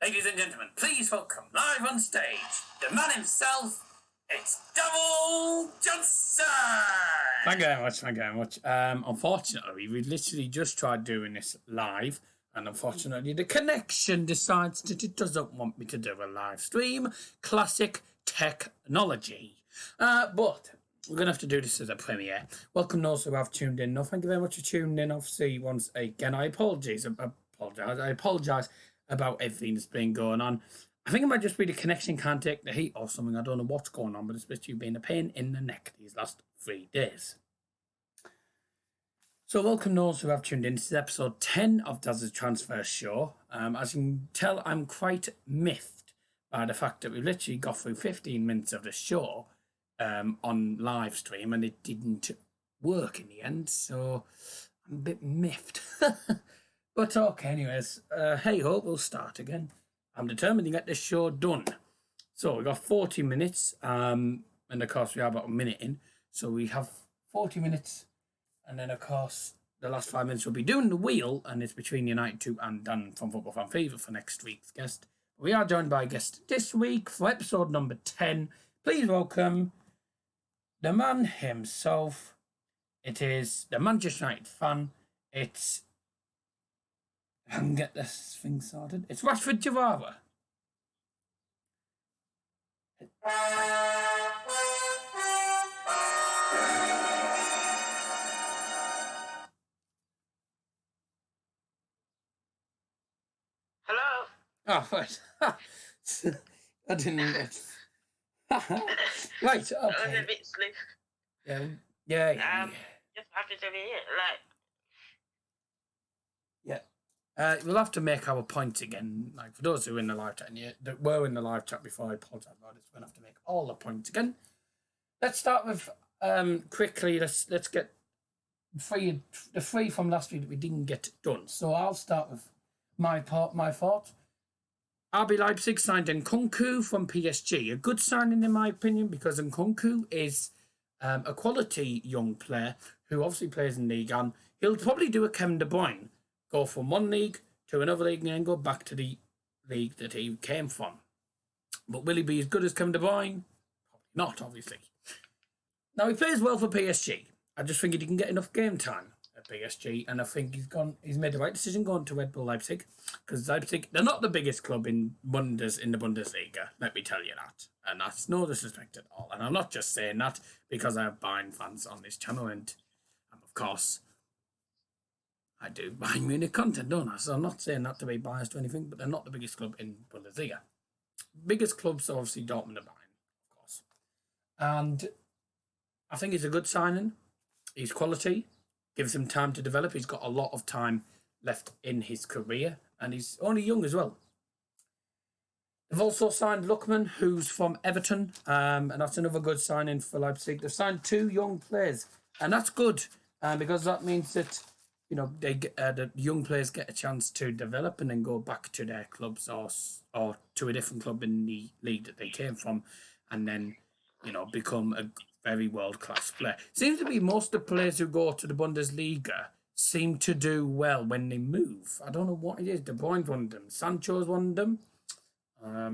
Ladies and gentlemen, please welcome live on stage the man himself. It's Double Johnson. Thank you very much. Unfortunately, we literally just tried doing this live, and unfortunately, the connection decides that it doesn't want me to do a live stream. Classic technology. But we're going to have to do this as a premiere. Welcome those who have tuned in. No, thank you very much for tuning in. Obviously, once again, I apologise about everything that's been going on. I think it might just be the connection can't take the heat or something. I don't know what's going on, but it's literally been a pain in the neck these last 3 days. So welcome those who have tuned in. This is episode 10 of Dazzer's Transfer Show. As you can tell, I'm quite miffed by the fact that we literally got through 15 minutes of the show on live stream and it didn't work in the end. So I'm a bit miffed. But okay, anyways, hey ho, we'll start again. I'm determined to get this show done. So we got 40 minutes, and of course we are about a minute in. So we have 40 minutes, and then of course the last 5 minutes we'll be doing the wheel, and it's between United 2 and Dan from Football Fan Fever for next week's guest. We are joined by a guest this week for episode number 10. Please welcome the man himself. It is the Manchester United fan. It's... I can get this thing sorted. It's Rashford Jawara. Hello? Oh, right. I didn't... Right, okay. I was a bit sleep. Yeah. Just happy to be here. Like, we'll have to make our point again. Like, for those who are in the live chat, that were in the live chat before, I apologise about this. We're going to have to make all the points again. Let's start with, quickly, let's get the three from last week that we didn't get done. So I'll start with my thought. RB Leipzig signed Nkunku from PSG. A good signing, in my opinion, because Nkunku is a quality young player who obviously plays in Ligue 1. He'll probably do a Kevin De Bruyne. Go from one league to another league and then go back to the league that he came from. But will he be as good as Kevin De Bruyne? Probably not, obviously. Now, he plays well for PSG. I just think he can get enough game time at PSG, and I think he's made the right decision going to Red Bull Leipzig, because Leipzig, they're not the biggest club in the Bundesliga, let me tell you that. And that's no disrespect at all. And I'm not just saying that because I have Bayern fans on this channel, and of course... I do Bayern Munich content, don't I? So I'm not saying that to be biased or anything, but they're not the biggest club in Bundesliga. Biggest clubs are obviously Dortmund and Bayern, of course. And I think he's a good signing. He's quality. Gives him time to develop. He's got a lot of time left in his career. And he's only young as well. They've also signed Lookman, who's from Everton. And that's another good signing for Leipzig. They've signed 2 young players. And that's good. Because that means that... they get, the young players get a chance to develop and then go back to their clubs or to a different club in the league that they came from, and then, become a very world-class player. Seems to be most of the players who go to the Bundesliga seem to do well when they move. I don't know what it is. De Bruyne's one of them. Sancho's one of them. I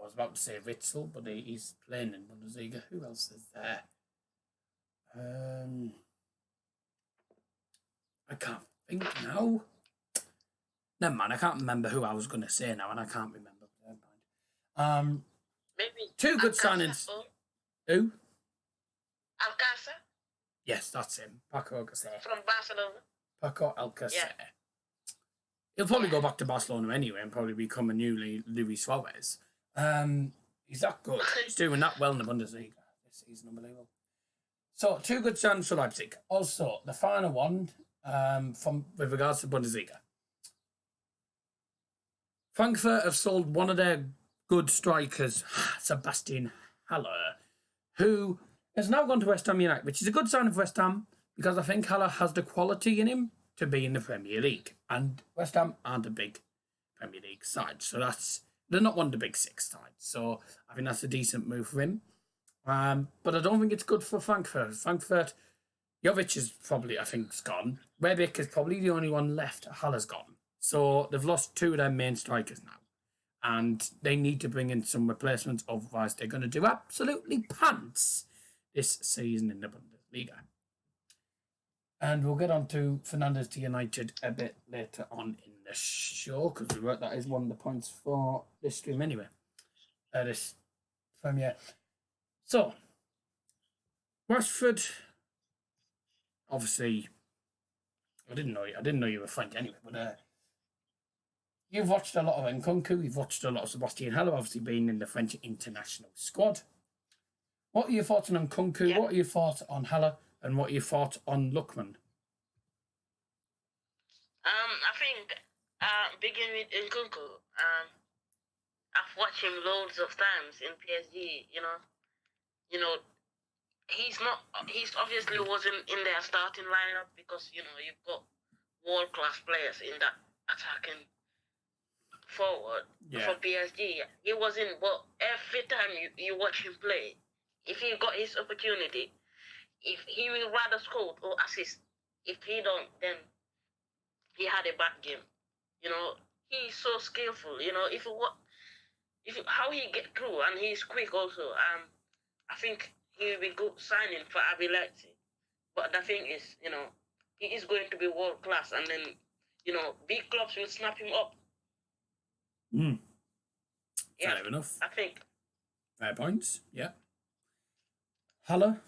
was about to say Witzel, but he's playing in Bundesliga. Who else is there? I can't think now. Never mind, I can't remember who I was going to say now, and I can't remember. Never mind. maybe 2 good signings. Who? Alcácer? Yes, that's him. Paco Alcácer. From Barcelona. Paco Alcácer. Yeah. He'll probably go back to Barcelona anyway and probably become a new Luis Suarez. He's that good. He's doing that well in the Bundesliga this season, unbelievable. So, 2 good signings for Leipzig. Also, the final one... with regards to Bundesliga. Frankfurt have sold one of their good strikers, Sebastian Haller, who has now gone to West Ham United, which is a good sign of West Ham because I think Haller has the quality in him to be in the Premier League. And West Ham aren't a big Premier League side, so they're not one of the big six sides. So I think that's a decent move for him. But I don't think it's good for Frankfurt. Frankfurt, Jovic is probably, I think, gone. Rebic is probably the only one left. Haller's gone. So they've lost two of their main strikers now. And they need to bring in some replacements, otherwise they're going to do absolutely pants this season in the Bundesliga. And we'll get on to Fernandes to United a bit later on in the show, because we wrote that as one of the points for this stream anyway. This premiere. So, Rashford, obviously, I didn't know you were French anyway, but you've watched a lot of Nkunku, you've watched a lot of Sebastian Haller, obviously being in the French international squad. What are your thoughts on Nkunku? Yeah. What are your thoughts on Haller? And what are your thoughts on Lookman? I think, begin with Nkunku, I've watched him loads of times in PSG, he's obviously wasn't in their starting lineup because, you've got world-class players in that attacking forward for PSG. He wasn't, but every time you watch him play, if he got his opportunity, if he will rather score or assist. If he don't, then he had a bad game. He's so skillful. How he get through, and he's quick also. I think he will be good signing for RB Leipzig. But the thing is, he is going to be world class, and then big clubs will snap him up. Fair enough. I think. Fair points. Yeah. Haller.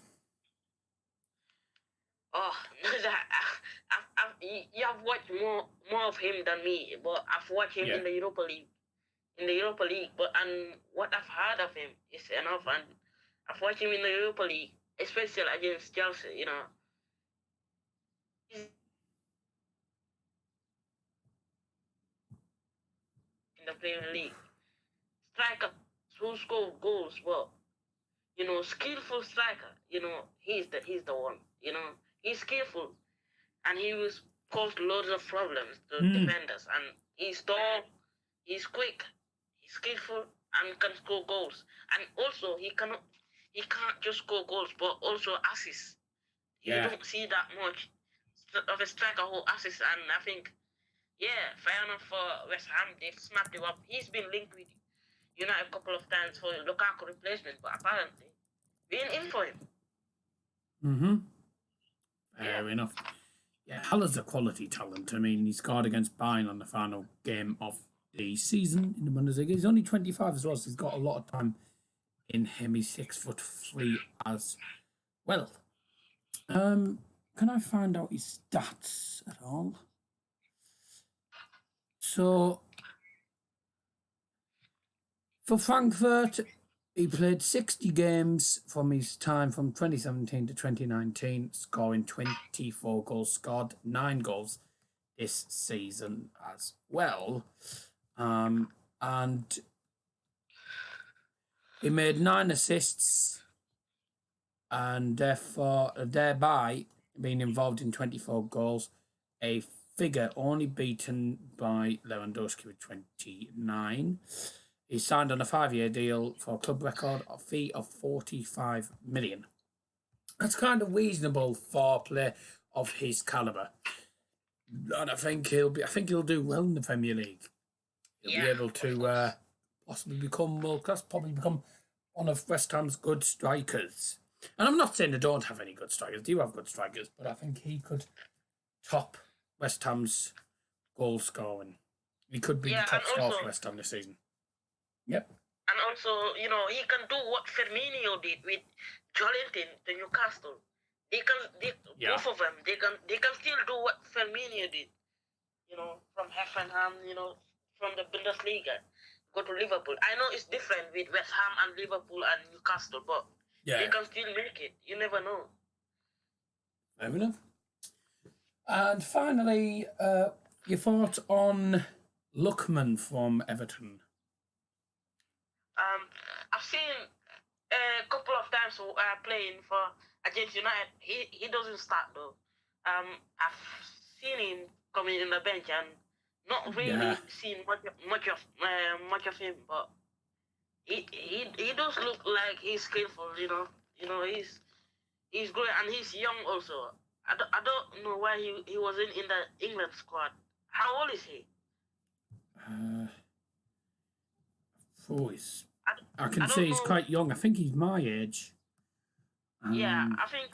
Oh, you have watched more of him than me, but I've watched him in the Europa League. But what I've heard of him is enough, and I've watched him in the Europa League, especially against Chelsea. In the Premier League, striker who score goals, but skillful striker. He's the one. He's skillful, and he will cause loads of problems to defenders. And he's tall, he's quick, he's skillful, and can score goals. And also, he can't just score goals, but also assists. You don't see that much of a striker who assists. And I think, fair enough for West Ham. They've snapped him up. He's been linked with United a couple of times for Lukaku replacement, but apparently, being in for him. Fair enough. Yeah, Haller's a quality talent. I mean, he scored against Bayern on the final game of the season in the Bundesliga. He's only 25 as well, so he's got a lot of time in him. He's 6'3" as well. Can I find out his stats at all? So, for Frankfurt, he played 60 games from his time from 2017 to 2019, scoring 24 goals, scored 9 goals this season as well. And he made 9 assists and thereby being involved in 24 goals, a figure only beaten by Lewandowski with 29. He signed on a 5-year deal for a club record fee of 45 million. That's kind of reasonable for a player of his calibre. And I think he'll do well in the Premier League. He'll be able to possibly become world class, probably become one of West Ham's good strikers. And I'm not saying they don't have any good strikers. They do have good strikers, but I think he could top West Ham's goal scoring. He could be the top scorer for West Ham this season. Yep. And also, he can do what Firmino did with Jolinton to Newcastle. Both of them, they can still do what Firmino did. From Hoffenheim, from the Bundesliga, go to Liverpool. I know it's different with West Ham and Liverpool and Newcastle, but they can still make it. You never know. Fair enough. And finally, your thoughts on Lookman from Everton? a couple of times playing for against United. He doesn't start though. I've seen him coming in the bench and not Yeah. really seen much of him, but he does look like he's skillful. He's great and he's young also. I don't know why he wasn't in the England squad. How old is he? He's, I I can don't say he's know. quite young. I think he's my age. Yeah, I think.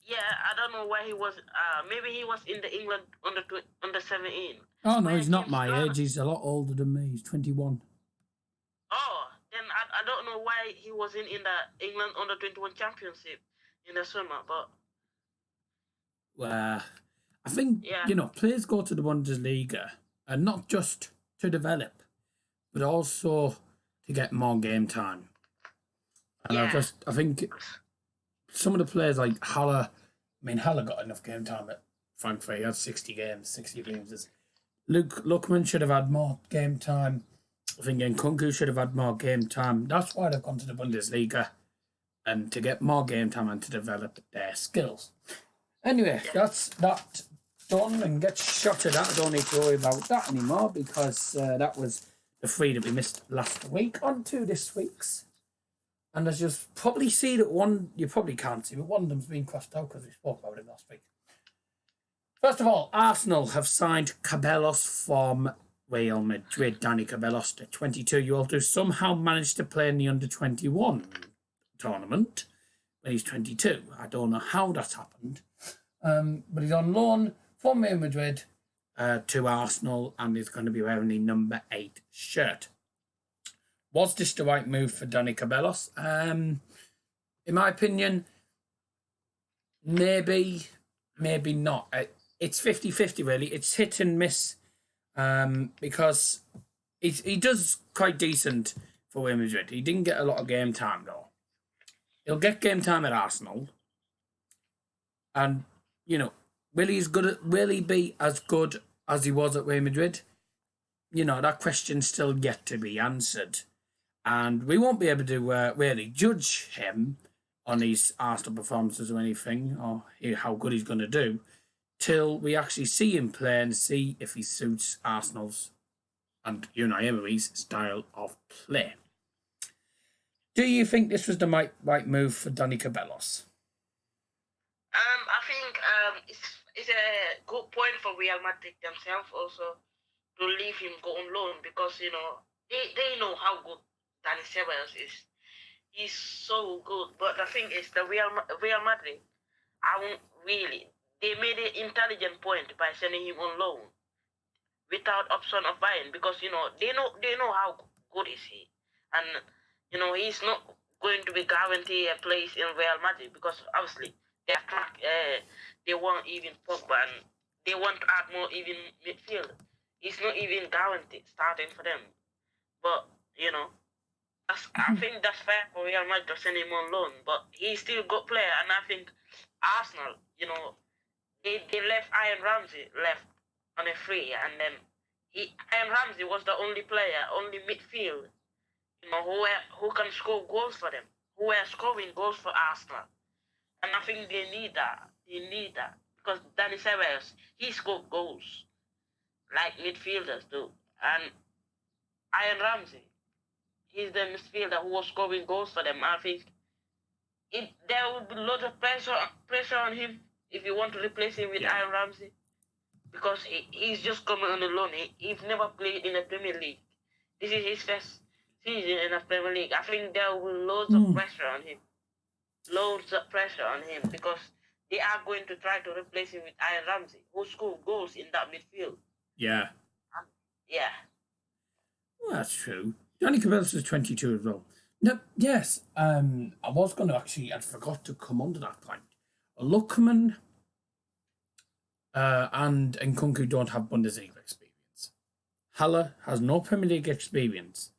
Yeah, I don't know why he was. Maybe he was in the England under 17. Oh no, Where he's not James my Garner. age. He's a lot older than me. He's 21. Oh, then I don't know why he wasn't in the England under 21 championship in the summer. But I think yeah, players go to the Bundesliga and not just to develop, but also to get more game time. And yeah, I think some of the players like Haller, Haller got enough game time at Frankfurt. He had 60 games, 60 games. Luckman should have had more game time. I think Nkunku should have had more game time. That's why they've gone to the Bundesliga, and to get more game time and to develop their skills. Anyway, that's that done and get shot at that. I don't need to worry about that anymore because that was the three that we missed last week. On to this week's. And as you'll probably see that one, you probably can't see, but one of them's been crossed out because we spoke about it last week. First of all, Arsenal have signed Cabellos from Real Madrid. Danny Cabellos, the 22-year-old who somehow managed to play in the under-21 tournament when he's 22. I don't know how that's happened. But he's on loan from Real Madrid to Arsenal and is going to be wearing the number 8 shirt. Was this the right move for Danny Cabellos? In my opinion, maybe not. It's 50-50 really. It's hit and miss because he does quite decent for Real Madrid. He didn't get a lot of game time though. He'll get game time at Arsenal. And, will he be as good as he was at Real Madrid? That question's still yet to be answered. And we won't be able to really judge him on his Arsenal performances or anything, or how good he's going to do, till we actually see him play and see if he suits Arsenal's and Unai Emery's style of play. Do you think this was the right move for Danny Cabellos? I think it's a good point for Real Madrid themselves also to leave him go on loan because they know how good Dani Ceballos is. He's so good, but the thing is, the Real Madrid, they made an intelligent point by sending him on loan without option of buying because they know how good is he, and he's not going to be guaranteed a place in Real Madrid because obviously they want even Pogba and they want to add more even midfield. He's not even guaranteed starting for them, but I think that's fair for Real Madrid to send him on loan, but he's still a good player, and I think Arsenal, they left Iron Ramsey left on a free, and then Iron Ramsey was the only player, only midfield, who can score goals for them, who were scoring goals for Arsenal, and I think they need that. They need that because Dani Ceballos, he scored goals like midfielders do, and Iron Ramsey, he's the midfielder who was scoring goals for them. I think there will be lots of pressure on him if you want to replace him with Iron Ramsey because he's just coming on the loan. He's never played in the Premier League. This is his first season in the Premier League. I think there will be loads of pressure on him. Loads of pressure on him because they are going to try to replace him with Iron Ramsey, who scored goals in that midfield. Yeah. Yeah. Well, that's true. Danny Cabellos is 22 as well. No, yes, I was going to actually, I forgot to come onto that point. Lookman and Nkunku don't have Bundesliga experience. Haller has no Premier League experience.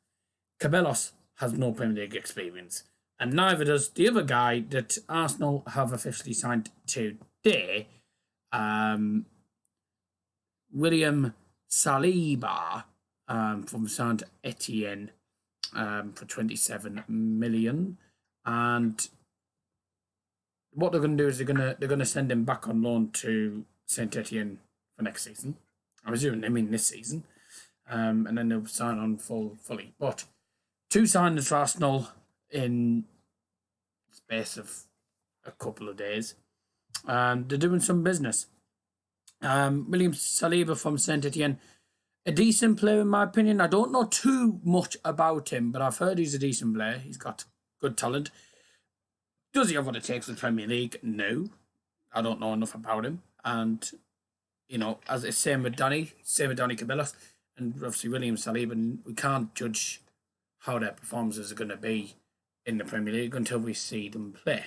Cabellos has no Premier League experience. And neither does the other guy that Arsenal have officially signed today, William Saliba, from Saint Etienne, for 27 million. and what they're going to do is they're gonna send him back on loan to Saint Etienne for next season. I'm assuming this season, and then they'll sign on fully. But 2 signings for Arsenal in space of a couple of days. They're doing some business. William Saliba from Saint Etienne, a decent player in my opinion. I don't know too much about him, but I've heard he's a decent player. He's got good talent. Does he have what it takes for the Premier League? No. I don't know enough about him. And, as it's same with Danny Cabellos, and obviously William Saliba, we can't judge how their performances are going to be in the Premier League until we see them play.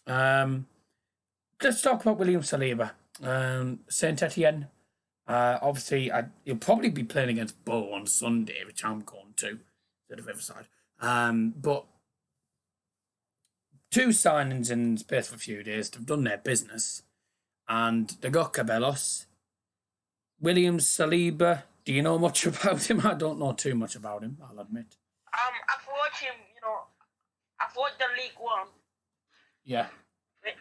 Let's talk about William Saliba. Saint Etienne. Obviously, he'll probably be playing against Bow on Sunday, which I'm going to, instead of Riverside. But 2 signings in space of a few days. They've done their business. And they got Cabellos. William Saliba. Do you know much about him? I don't know too much about him, I'll admit. I've watched him, I've watched the League One. Yeah. Wait,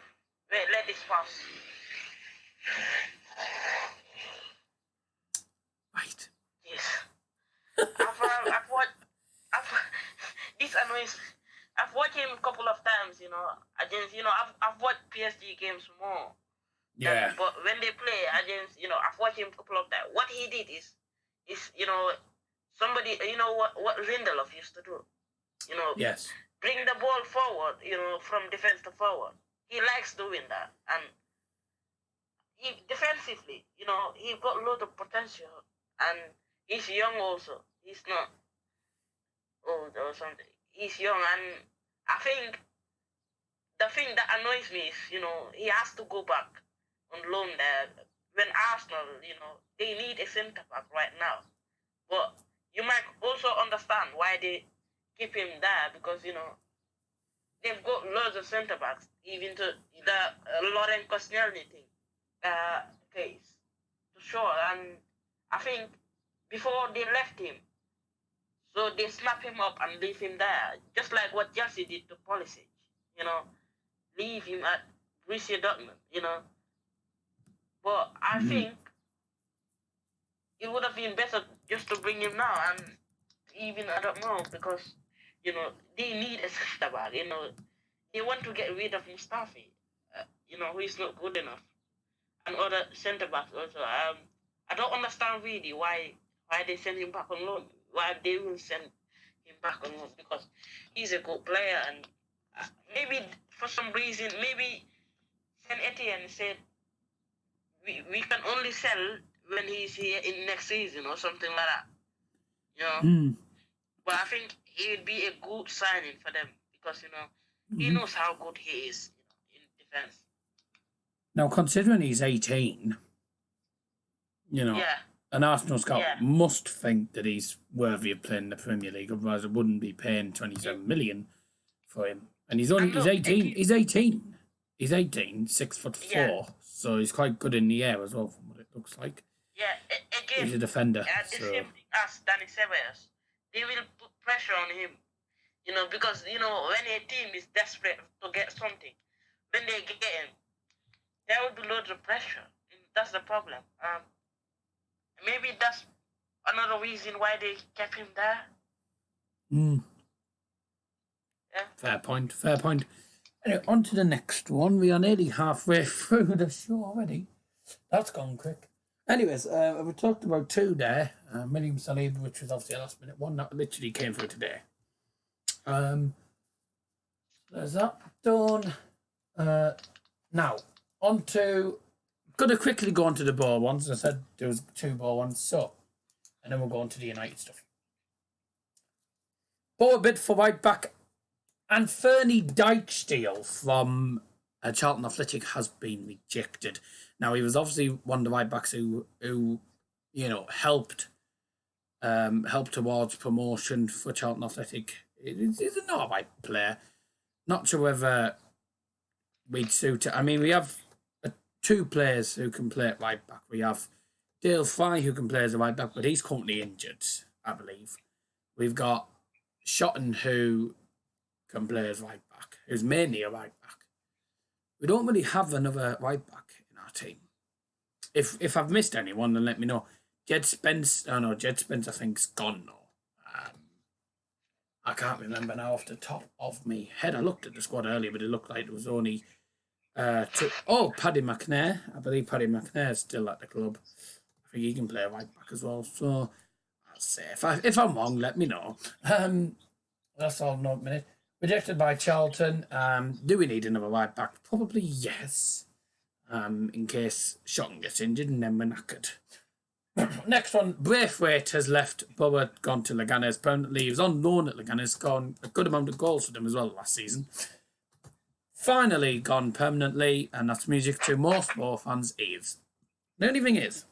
let this pass. Right. Yes. I've watched. This annoys. I've watched him a couple of times. I've watched PSG games more. Yeah. But when they play against, I've watched him a couple of times. What he did is somebody, what Lindelof used to do. Yes. Bring the ball forward, from defense to forward. He likes doing that, and he defensively, he got a lot of potential, and he's young also. He's not old or something. He's young, and I think the thing that annoys me is, he has to go back on loan there. When Arsenal, they need a centre back right now, but you might also understand why they keep him there, because they've got loads of centre backs, even to the Laurent Koscielny thing. Case to show, and I think before they left him, so they snap him up and leave him there, just like what Chelsea did to Pulisic, leave him at Borussia Dortmund, but I think it would have been better just to bring him now, and even I don't know, because they need a centre back, they want to get rid of Mustafi, who is not good enough. And other centre backs also. I don't understand really why they send him back on loan. Why they will send him back on loan, because he's a good player, and maybe for some reason, maybe Saint Etienne said we can only sell when he's here in next season or something like that. But I think he would be a good signing for them, because he knows how good he is in defense. Now, considering he's 18, an Arsenal scout must think that he's worthy of playing in the Premier League, otherwise it wouldn't be paying 27 million for him. And he's 18. He's 18. He's 18, 6'4", so he's quite good in the air as well, from what it looks like. Yeah, again, he's a defender. The same thing as Danny Ceballos. They will put pressure on him, because when a team is desperate to get something, when they get him, there will be loads of pressure. That's the problem. Maybe that's another reason why they kept him there. Yeah. Fair point. Anyway, on to the next one. We are nearly halfway through the show already. That's gone quick. Anyways, we talked about 2 there. William Saliba, which was obviously a last minute one that literally came through today. There's that done. Now, going to quickly go on to the ball ones. As I said there was 2 ball ones, and then we'll go on to the United stuff. Ball bid for right back Anthony Dijksteel from Charlton Athletic has been rejected. Now, he was obviously one of the right backs who helped towards promotion for Charlton Athletic. He's a not right player. Not sure whether we'd suit it. I mean, we have 2 players who can play at right back. We have Dale Fry, who can play as a right back, but he's currently injured, I believe. We've got Shotton, who can play as right back, who's mainly a right back. We don't really have another right back in our team. If I've missed anyone, then let me know. Jed Spence, I think's gone now. I can't remember now off the top of my head. I looked at the squad earlier, but it looked like it was only Paddy McNair. I believe Paddy McNair is still at the club. I think he can play right back as well. So I'll say if I'm wrong, let me know. That's all. No minute. Rejected by Charlton. Do we need another right back? Probably yes. In case Shotton gets injured and then we're knackered. Next one, Braithwaite has left Borough, gone to Leganes permanently. He was on loan at Leganes, scored a good amount of goals for them as well last season. Finally gone permanently, and that's music to most Borough fans' ears. The only thing is,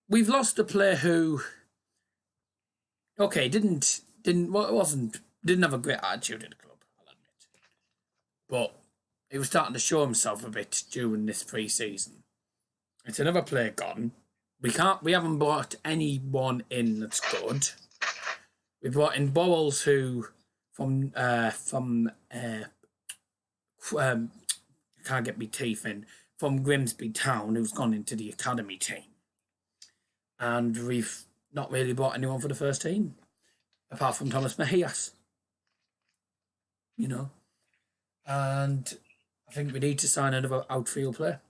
we've lost a player who, didn't have a great attitude at the club, I'll admit, but he was starting to show himself a bit during this pre-season. It's another player gone. We haven't brought anyone in that's good. We brought in Borrells, who from can't get me teeth in, from Grimsby Town, who's gone into the academy team. And we've not really brought anyone for the first team, apart from Thomas Mejias. And I think we need to sign another outfield player.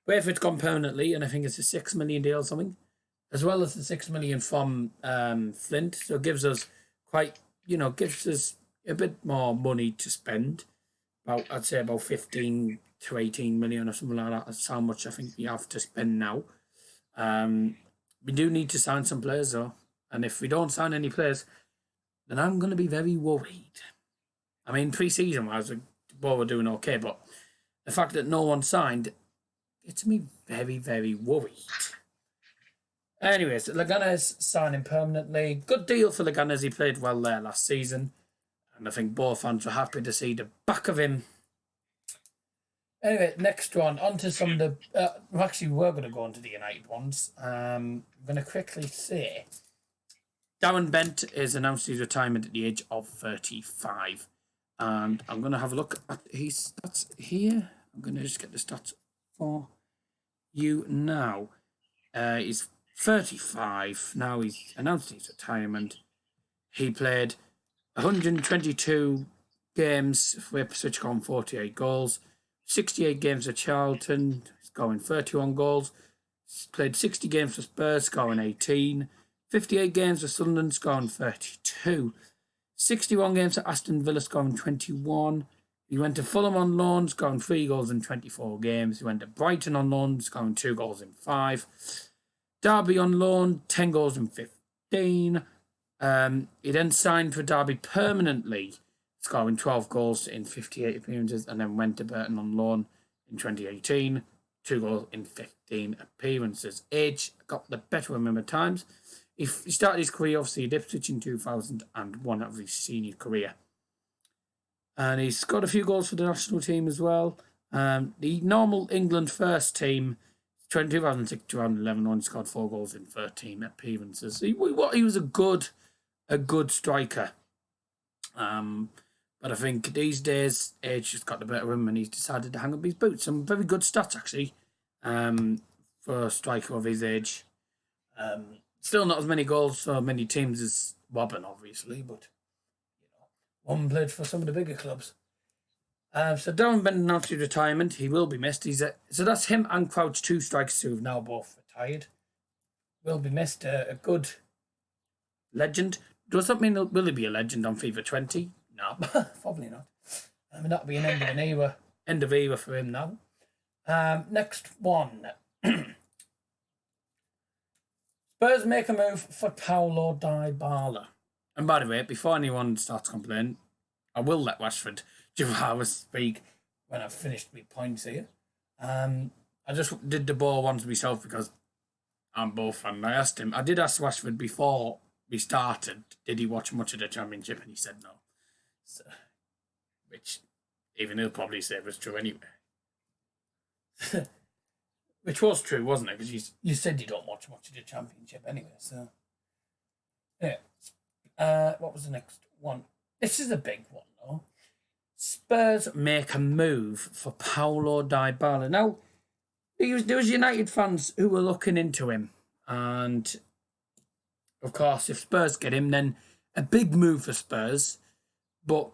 Braithwaite's gone permanently, and I think it's a $6 million deal or something, as well as the $6 million from Flint. So it gives us gives us a bit more money to spend. I'd say about 15 to 18 million or something like that. That's how much I think we have to spend now. We do need to sign some players though, and if we don't sign any players, then I'm going to be very worried. I mean, pre-season wise, we're doing okay, but the fact that no one signed gets me very, very worried. Anyways, Leganes signing permanently. Good deal for Leganes. He played well there last season, and I think both fans were happy to see the back of him. Anyway, next one. On to some of the... we're going to go on to the United ones. I'm going to quickly say... Darren Bent has announced his retirement at the age of 35. And I'm going to have a look at his stats here. I'm going to just get the stats for you now. He's 35. Now he's announced his retirement. He played 122 games for Ipswich, scoring 48 goals. 68 games at Charlton, scoring 31 goals. He's played 60 games for Spurs, scoring 18. 58 games for Sunderland, scoring 32. 61 games at Aston Villa, scoring 21. He went to Fulham on loan, scoring 3 goals in 24 games. He went to Brighton on loan, scoring 2 goals in 5. Derby on loan, 10 goals in 15. He then signed for Derby permanently, scoring 12 goals in 58 appearances, and then went to Burton on loan in 2018. 2 goals in 15 appearances. Age got the better of him at times. He started his career, obviously, at Ipswich in 2001 of his senior career. And he's got a few goals for the national team as well. The normal England first team, 2006-2011, only scored 4 goals in 13 appearances. He was a good striker. But I think these days, age has got the better of him and he's decided to hang up his boots. Some very good stats, actually, for a striker of his age. Still not as many goals for many teams as Robin, obviously, but one played for some of the bigger clubs. So Darren Bent announced his retirement. He will be missed. So that's him and Crouch, 2 strikers who have now both retired. Will be missed. A good legend. Does that mean will he be a legend on FIFA 20? No, probably not. I mean, that'll be an end of era for him now. Next one. Spurs make a move for Paulo Dybala. And by the way, before anyone starts complaining, I will let Rashford Jawara speak when I've finished my points here. I just did the ball once myself because I'm both fan. I did ask Rashford before we started, did he watch much of the Championship? And he said no. So, which even he'll probably say was true anyway. Which was true, wasn't it? Because you said you don't watch much of the Championship anyway. So, yeah. What was the next one? This is a big one, though. Spurs make a move for Paulo Dybala. Now, there was United fans who were looking into him. And, of course, if Spurs get him, then a big move for Spurs. But,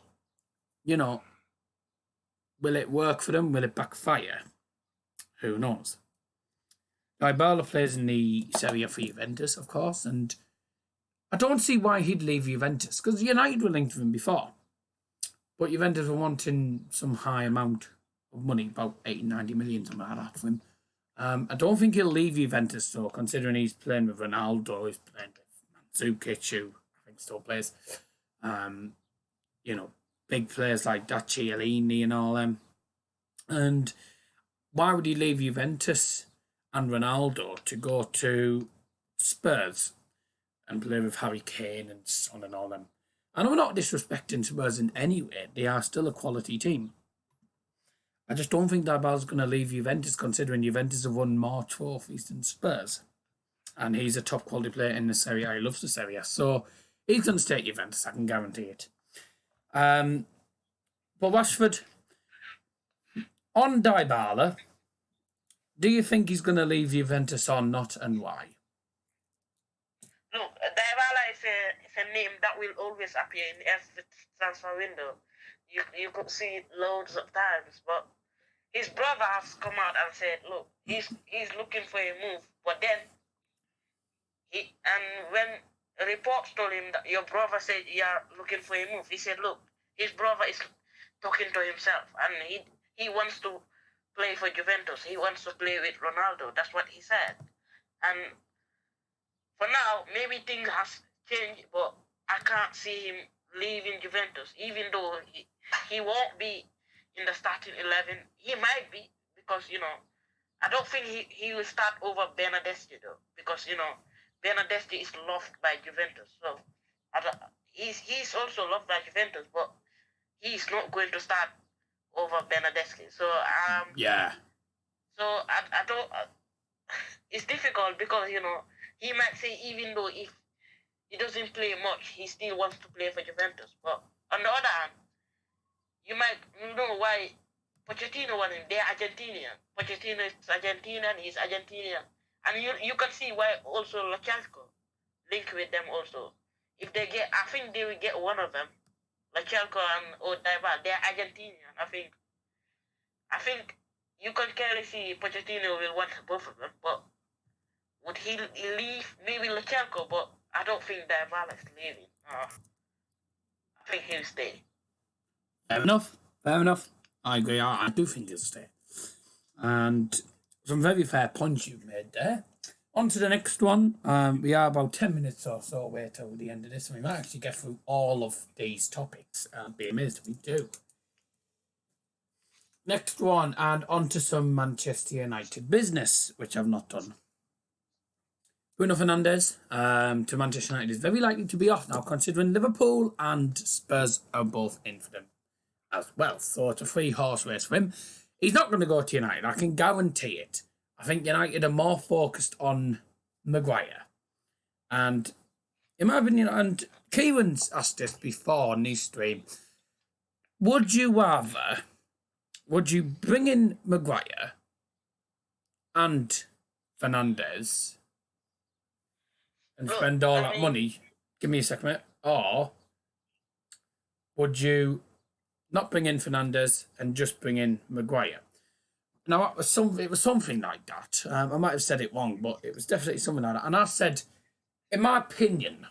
you know, will it work for them? Will it backfire? Who knows? Dybala plays in the Serie A for Juventus, of course, and I don't see why he'd leave Juventus, because United were linked with him before. But Juventus were wanting some high amount of money, about 80, 90 million, something like that, for him. I don't think he'll leave Juventus, though, considering he's playing with Ronaldo, he's playing with Mandzukic, who I think still plays. You know, big players like Chiellini and all them. And why would he leave Juventus and Ronaldo to go to Spurs and play with Harry Kane and Son and all them? And I'm not disrespecting Spurs in any way. They are still a quality team. I just don't think Dybala's going to leave Juventus, considering Juventus have won more trophies than Spurs. And he's a top quality player in the Serie A. He loves the Serie A. So he's going to stay at Juventus, I can guarantee it. But Rashford, on Dybala, do you think he's going to leave Juventus or not, and why? Look, Dybala is a name that will always appear in every transfer window. You could see it loads of times, but his brother has come out and said, look, he's looking for a move. But then, when reports told him that your brother said you're looking for a move, he said, look, his brother is talking to himself, and he wants to play for Juventus. He wants to play with Ronaldo. That's what he said. And for now, maybe things has changed, but I can't see him leaving Juventus, even though he won't be in the starting 11. He might be, because, I don't think he will start over Bernardeschi, though, because, Bernardeschi is loved by Juventus. So he's also loved by Juventus, but he's not going to start over Bernardeschi. So yeah. So I don't. It's difficult because he might say, even though if he doesn't play much, he still wants to play for Juventus. But on the other hand, you might know why Pochettino wants him. They're Argentinian. Pochettino is Argentinian. He's Argentinian, and you can see why also Lachalco link with them also. If they get, I think they will get one of them, Lachalco and Dybala. They're Argentinian. I think you can clearly see Pochettino will want both of them, but would he leave? Maybe Lachalco, but I don't think Dybala is leaving. I think he'll stay. Fair enough. I agree. I do think he'll stay. And some very fair points you've made there. On to the next one. We are about 10 minutes or so away till the end of this, and we might actually get through all of these topics. I'd be amazed if we do. Next one, and on to some Manchester United business, which I've not done. Bruno Fernandes to Manchester United is very likely to be off now, considering Liverpool and Spurs are both in for them as well. So it's a free horse race for him. He's not going to go to United, I can guarantee it. I think United are more focused on Maguire. And in my opinion, and Kieran's asked this before on this stream, would you bring in Maguire and Fernandes and spend all that money? Give me a second, mate. Or would you not bring in Fernandes and just bring in Maguire? Now, it was something like that. I might have said it wrong, but it was definitely something like that. And I said, in my opinion,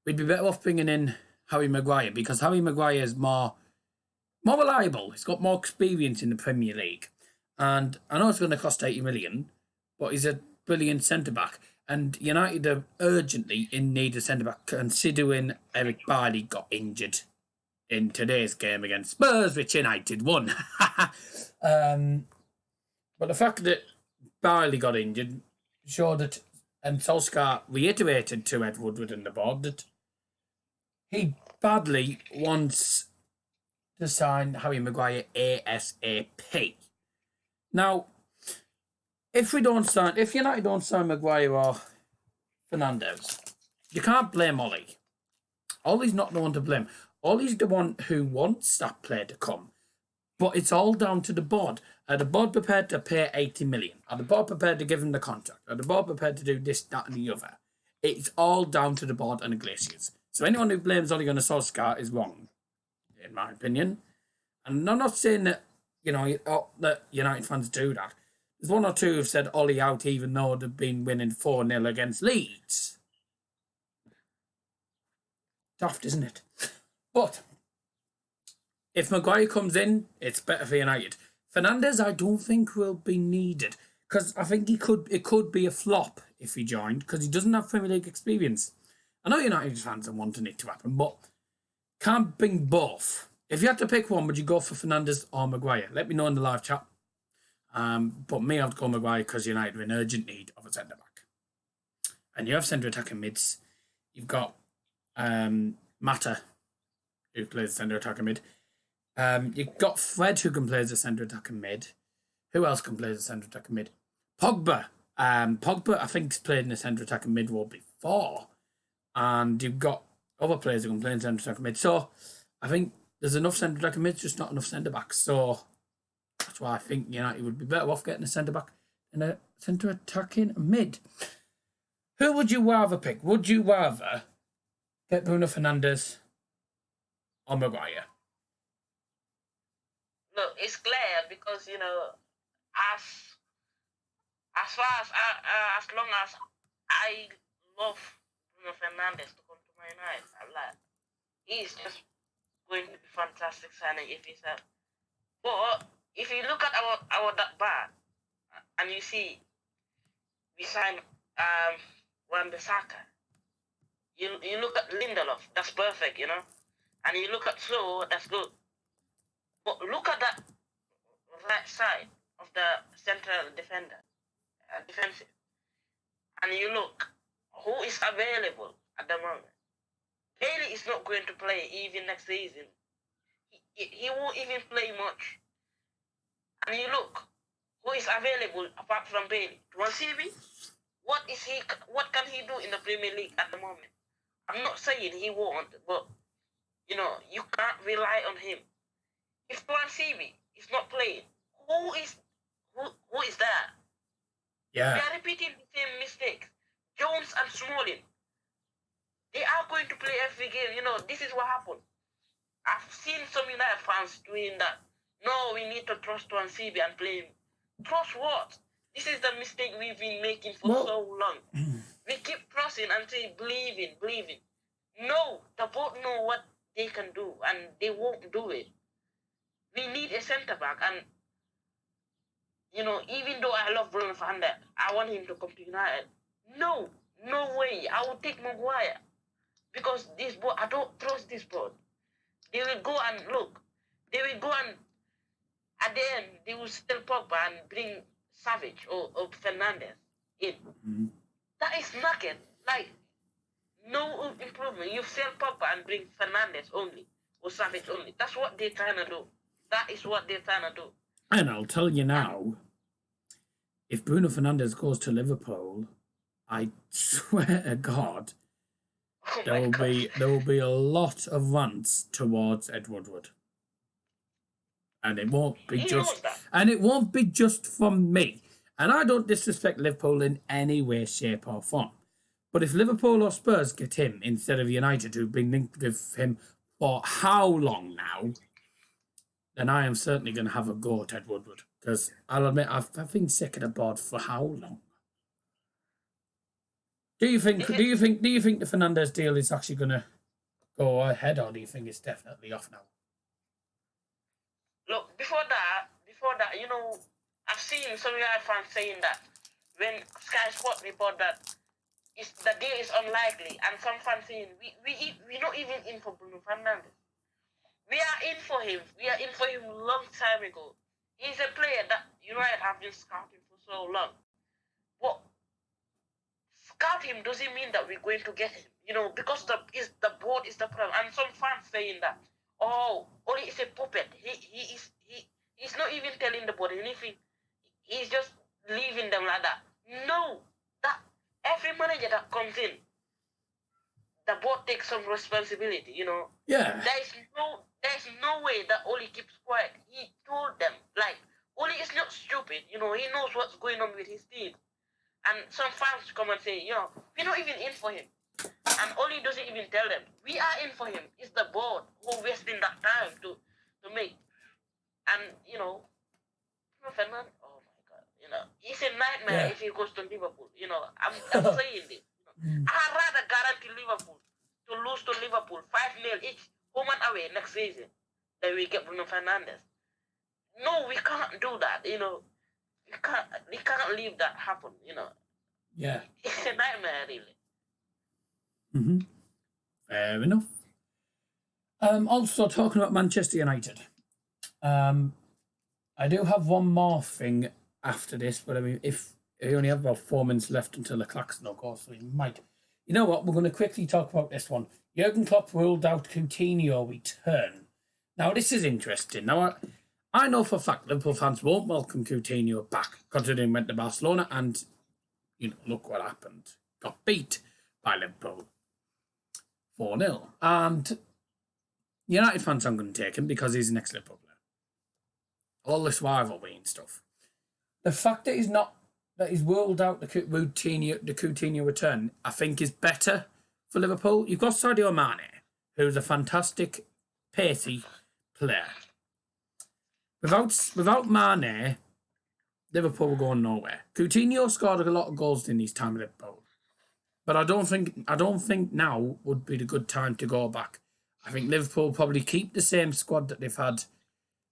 we'd be better off bringing in Harry Maguire, because Harry Maguire is more reliable. He's got more experience in the Premier League. And I know it's going to cost 80 million, but he's a brilliant centre-back. And United are urgently in need of centre-back, considering Eric Bailly got injured in today's game against Spurs, which United won. But the fact that Bailly got injured showed that, and Solskjaer reiterated to Ed Woodward and the board, that he badly wants to sign Harry Maguire ASAP. Now, if United don't sign Maguire or Fernandes, you can't blame Ollie. Ollie's not the one to blame. Ollie's the one who wants that player to come. But it's all down to the board. Are the board prepared to pay 80 million? Are the board prepared to give him the contract? Are the board prepared to do this, that, and the other? It's all down to the board and the Glaciers. So anyone who blames Ole Gunnar Solskjaer is wrong, in my opinion. And I'm not saying that, that United fans do that. There's one or two who've said Ollie out even though they've been winning 4-0 against Leeds. Daft, isn't it? But if Maguire comes in, it's better for United. Fernandes, I don't think will be needed because I think it could be a flop if he joined because he doesn't have Premier League experience. I know United fans are wanting it to happen, but can't bring both. If you had to pick one, would you go for Fernandes or Maguire? Let me know in the live chat. But me, I'd go Maguire because United are in urgent need of a centre back. And you have centre attacking mids. You've got Mata, who plays centre attacking mid. You've got Fred, who can play as a centre attacking mid. Who else can play as a centre attacking mid? Pogba. Pogba, I think, has played in the centre attacking mid role before. And you've got other players who can play in centre attacking mid. So I think there's enough centre attacking mids, just not enough centre backs. So that's why I think United would be better off getting a centre back and a centre attacking mid. Who would you rather pick? Would you rather get Bruno Fernandes or Maguire? No, it's clear because as far as long as I love Bruno Fernandes to come to my United, I'm like, he's just going to be fantastic signing if he's up. But if you look at our that bar and you see we signed Wan-Bissaka, you look at Lindelof, that's perfect, and you look at Slow, that's good. But look at that right side of the central defensive, and you look who is available at the moment. Bailey is not going to play even next season. He won't even play much. And you look who is available apart from Bailey. Tuanzebe, what can he do in the Premier League at the moment? I'm not saying he won't, but you can't rely on him. If Tuanzebe is not playing, who is there? Yeah. They are repeating the same mistakes. Jones and Smalling, they are going to play every game. This is what happened. I've seen some United fans doing that. No, we need to trust Tuanzebe and play him. Trust what? This is the mistake we've been making for so long. We keep trusting and say believing. No, the board know what they can do and they won't do it. We need a centre back, and even though I love Bruno Fernandes, I want him to come to United. No way. I will take Maguire because this board, I don't trust this board. They will go and look. They will go and at the end they will sell Pogba and bring Savage or Fernandes in. Mm-hmm. That is nothing. Like no improvement. You sell Pogba and bring Fernandes only or Savage only. That's what they're trying to do. That is what they're trying to do. And I'll tell you now, if Bruno Fernandes goes to Liverpool, I swear to God, there will be a lot of rants towards Ed Woodward. And it won't be just from me. And I don't disrespect Liverpool in any way, shape or form. But if Liverpool or Spurs get him instead of United, who've been linked with him for how long now, then I am certainly going to have a go at Ed Woodward. Because I'll admit, I've been sick of the board for how long? Do you think the Fernandes deal is actually going to go ahead, or do you think it's definitely off now? Look, before that, I've seen some United fans saying that when Sky Sport report that the deal is unlikely, and some fans saying we're not even in for Bruno Fernandes. We are in for him. We are in for him a long time ago. He's a player that United have been scouting for so long. But scout him doesn't mean that we're going to get him. Because the board is the problem. And some fans saying that, Oli is a puppet. He's not even telling the board anything. He's just leaving them like that. No, that every manager that comes in, the board takes some responsibility. You know, Yeah. there's no way that Oli keeps quiet. He told them, like, Oli is not stupid. You know, he knows what's going on with his team. And some fans come and say, you know, we're not even in for him. And Oli doesn't even tell them, we are in for him. It's the board who wasting that time to make. And, you know, Fernandes, oh my God, you know, it's a nightmare if he goes to Liverpool. You know, I'm saying this. You know, I'd rather guarantee Liverpool to lose to Liverpool 5-0 each, home and away next season, than we get Bruno Fernandes. No, we can't do that. You know, we can't leave that happen. You know, it's a nightmare, really. Fair enough. Also talking about Manchester United. I do have one more thing after this, but I mean, if we only have about 4 minutes left until the klaxon will go, so we might. You know what? We're going to quickly talk about this one. Jurgen Klopp ruled out Coutinho return. Now, this is interesting. Now, I know for a fact Liverpool fans won't welcome Coutinho back, considering he went to Barcelona and, you know, look what happened. Got beat by Liverpool 4-0. And United fans aren't going to take him because he's an ex-Liverpool player. All this rivalry and stuff. The fact that he's ruled out the Coutinho return, I think is better for Liverpool. You've got Sadio Mane, who's a fantastic, pacey player. Without Mane, Liverpool were going nowhere. Coutinho scored a lot of goals in his time at Liverpool, but I don't think now would be the good time to go back. I think Liverpool probably keep the same squad that they've had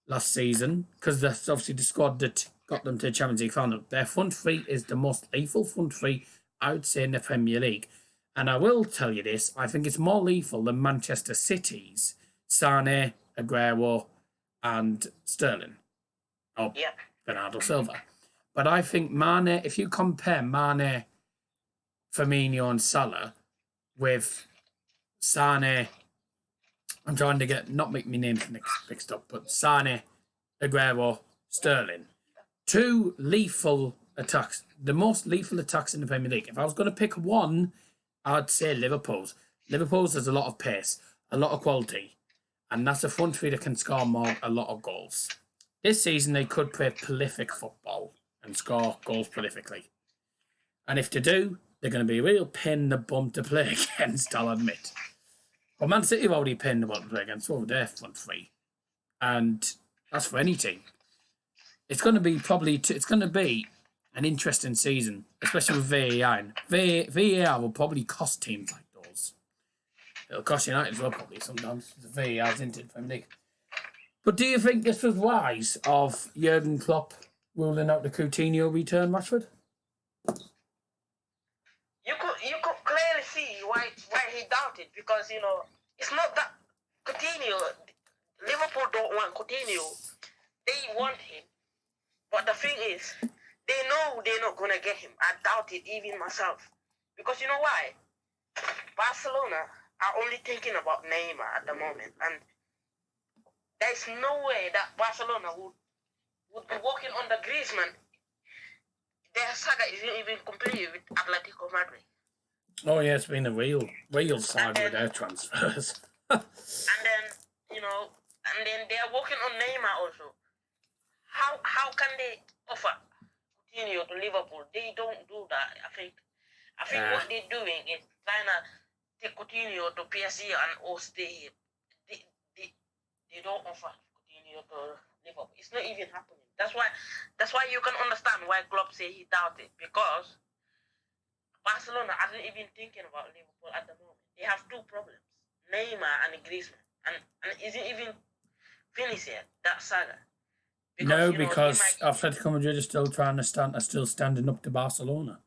last season, because that's obviously the squad that got them to the Champions League final. Their front three is the most lethal front three, I would say, in the Premier League. And I will tell you this, I think it's more lethal than Manchester City's Sane, Aguero, and Sterling. Oh, yeah. Bernardo Silva. But I think Mane, if you compare Mane, Firmino, and Salah with Sane, I'm trying to not make my names mixed up, but Sane, Aguero, Sterling. Two lethal attacks, the most lethal attacks in the Premier League. If I was going to pick one, I'd say Liverpool's. Liverpool's has a lot of pace, a lot of quality, and that's a front three that can score a lot of goals. This season, they could play prolific football and score goals prolifically. And if they do, they're going to be a real pain in the bum to play against, I'll admit. But Man City have already pain in the bum to play against, so they're front three. And that's for any team. It's going to be an interesting season, especially with VAR. VAR will probably cost teams like those. It'll cost United as well, probably, sometimes. The VAR's into the Premier League. But do you think this was wise of Jurgen Klopp ruling out the Coutinho return, Rashford? You could clearly see why he doubted, because, you know, it's not that Coutinho, Liverpool don't want Coutinho. They want him. But the thing is, they know they're not going to get him. I doubt it, even myself. Because you know why? Barcelona are only thinking about Neymar at the moment. And there's no way that Barcelona would be working on the Griezmann. Their saga isn't even complete with Atletico Madrid. Oh, yeah, it's been a real saga with their transfers. and then they're working on Neymar also. How can they offer Coutinho to Liverpool? They don't do that. I think what they're doing is trying to take Coutinho to PSG or stay here. They don't offer Coutinho to Liverpool. It's not even happening. That's why you can understand why Klopp say he doubted, because Barcelona aren't even thinking about Liverpool at the moment. They have two problems: Neymar and Griezmann, and isn't even finished yet, that saga. Because Atletico Madrid is still standing up to Barcelona.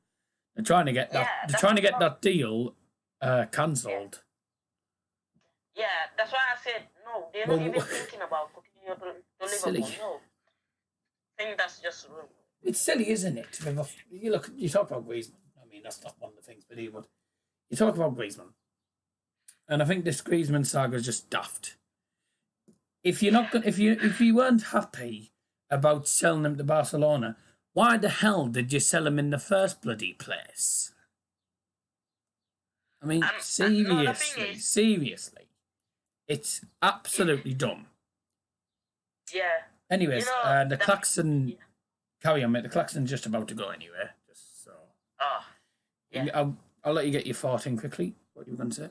They're trying to get that deal cancelled. Yeah, that's why I said no. They're not even thinking about Coutinho to Liverpool. Silly. No, I think that's just wrong. It's silly, isn't it? You talk about Griezmann. I mean, that's not one of the things, but you talk about Griezmann, and I think this Griezmann saga is just daft. If you weren't happy about selling him to Barcelona, why the hell did you sell him in the first bloody place? I mean, no, the thing is, seriously, it's absolutely dumb. yeah. Anyways, the klaxon. Yeah. Carry on, mate. The klaxon's just about to go anywhere. Just so. Oh, yeah. I'll let you get your thought in quickly. What you were going to say?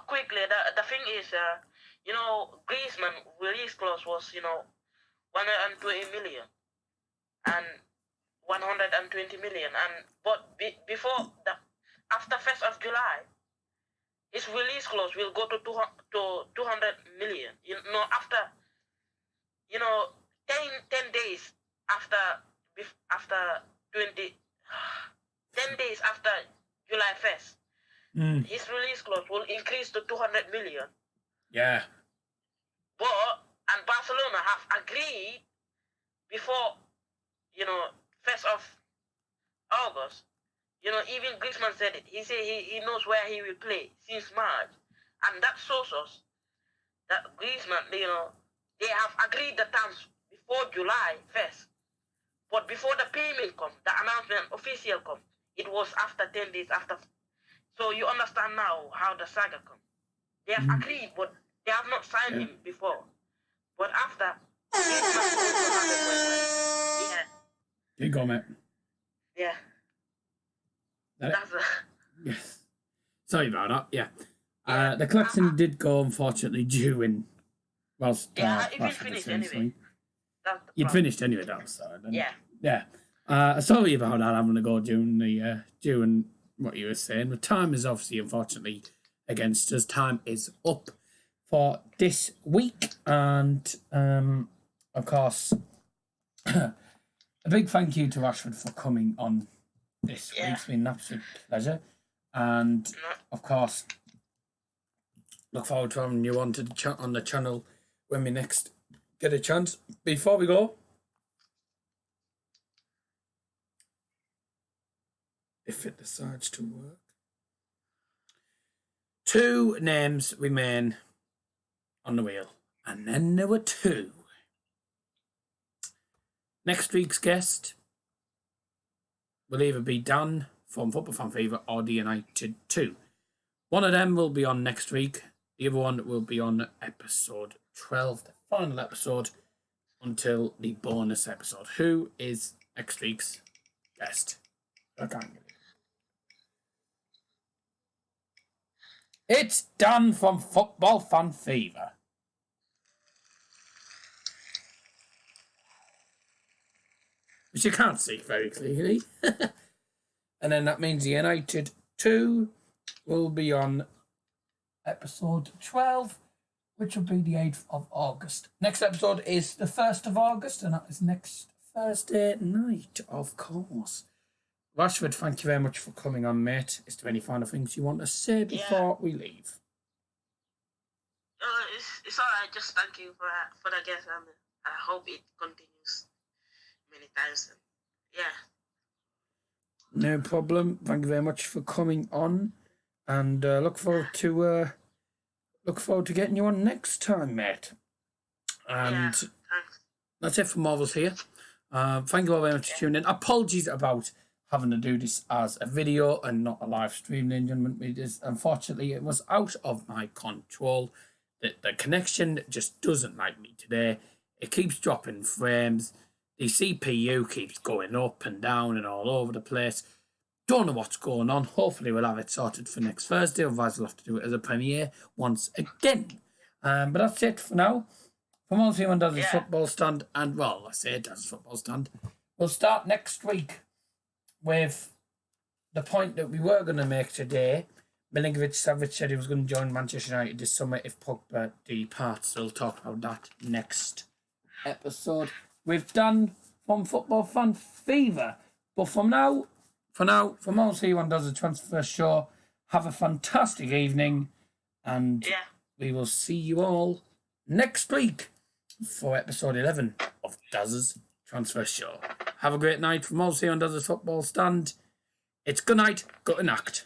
Quickly, the thing is, Griezmann release clause was, 120 million and 120 million, but before after 1st of July, his release clause will go to 200 million. After 10 days after 20 10 days after July 1st. His release clause will increase to 200 million. Yeah. And Barcelona have agreed before, 1st of August. Even Griezmann said it. He said he knows where he will play since March. And that shows us that Griezmann, they have agreed the terms before July 1st. But before the payment comes, the announcement official comes, it was after 10 days after. So you understand now how the saga comes. They have agreed, but they have not signed him before. But after, yeah. You go, mate. Yeah. That's Yes. Sorry about that. Yeah. The klaxon did go, unfortunately, due in. Whilst it didn't finish anyway. You'd finished anyway, that was so. Yeah. Yeah. Sorry about that having to go during what you were saying. But time is obviously, unfortunately, against us. Time is up for this week, and of course, a big thank you to Rashford for coming on this week. It's been an absolute pleasure, and of course, look forward to having you on the channel when we next get a chance. Before we go, if it decides to work, 2 names remain on the wheel, and then there were 2. Next week's guest will either be Dan from Football Fan Fever or the United 2. One of them will be on next week. The other one will be on episode 12, the final episode, until the bonus episode. Who is next week's guest? I can't get it. It's Dan from Football Fan Fever. Which you can't see very clearly. And then that means the United 2 will be on episode 12, which will be the 8th of August. Next episode is the 1st of August, and that is next Thursday night, of course. Rashford, thank you very much for coming on, mate. Is there any final things you want to say before we leave? It's all right. Just thank you for the guest, and I hope it continues many times. Yeah. No problem. Thank you very much for coming on, and look forward to getting you on next time, mate. And thanks. That's it for Marvels here. Thank you all very much for tuning in. Apologies about having to do this as a video and not a live stream, ladies and gentlemen. Unfortunately, it was out of my control. The connection just doesn't like me today. It keeps dropping frames. The CPU keeps going up and down and all over the place. Don't know what's going on. Hopefully we'll have it sorted for next Thursday. Otherwise we'll have to do it as a premiere once again. But that's it for now. From all team on Dazzer's football stand, and well, I say Dazzer's football stand. We'll start next week with the point that we were going to make today. Milinkovic-Savic said he was going to join Manchester United this summer if Pogba departs. So we'll talk about that next episode. We've done from Football Fan Fever. But for now, from all team on Dazzer's transfer show, have a fantastic evening, and we will see you all next week for episode 11 of Dazzer's Transfer Show. Have a great night from all here on Dazzer's Football Stand. It's good night, good to act.